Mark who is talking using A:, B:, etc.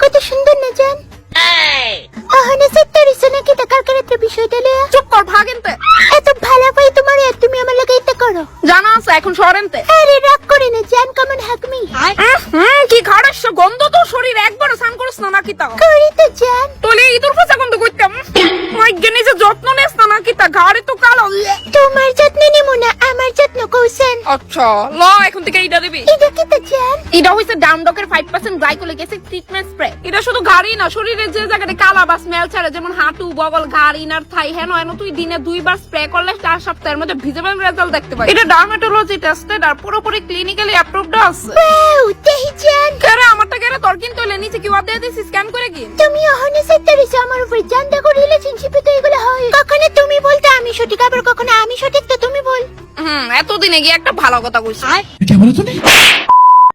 A: কত সুন্দর না জান? আহানে সেটারিস নাকি টাকার কারের বিষয়টা লয়া
B: চুপ কর ভাগেনতে।
A: এত ভালো ভাই তোমার আর তুমি আমার লাগে এটা করো।
B: জানা আছে এখন সরেনতে।
A: আরে রাগ করে না জান, কমন হাক মি।
B: কি খাড়াস গন্ধ তো শরীর একবার স্নান করিস না নাকি তা?
A: করি তো জান।
B: তোলে ইঁদুর ফাঁসা গন্ধ করতাম। মাই গেনে যে যত্ন নেস না নাকি তা ঘাড়ে তো কালো।
A: তোমার যত্ন নিমু না, আমার যত্ন কৌছেন।
B: আচ্ছা ল এখন থেকে এইটা দিবি।
A: এটা কি তো জান?
B: এটা হইছে ডাউনডকের 5% গ্লাইকোলিক অ্যাসিড ট্রিটমেন্ট স্প্রে। এটা শুধু ঘাড়ি না, শরীরের যে জায়গাতে কালা বা স্মেল ছাড়ে, যেমন হাঁটু, বগল, ঘাড়, ইনার থাই, হেন হেন তুই দিনে 2 বার স্প্রে করলে 4 সপ্তাহের মধ্যে ভিজিবল রেজাল্ট দেখতে পাবি। এটা ডার্মাটোলজি টেস্টেড আর পুরোপুরি ক্লিনিক্যালি অ্যাপ্রুভড আছে।
A: ওয়াও, দেহি জান।
B: কেরে আমারটা কেরে তোর কিন্তু হলে নিচে কিউ দিয়ে দিছিস, স্ক্যান করে কি?
A: তুমি আহানে সেটারিস আমার উপর জান। দেখো রিলেশনশিপে তো এগুলো হয়। কখনো তুমি বলতে আমি সঠিক, আবার কখনো আমি সঠিক তো তুমি বল।
B: এতদিনে গিয়ে একটা ভালো কথা কইছিস।
C: क्या बोला तूने?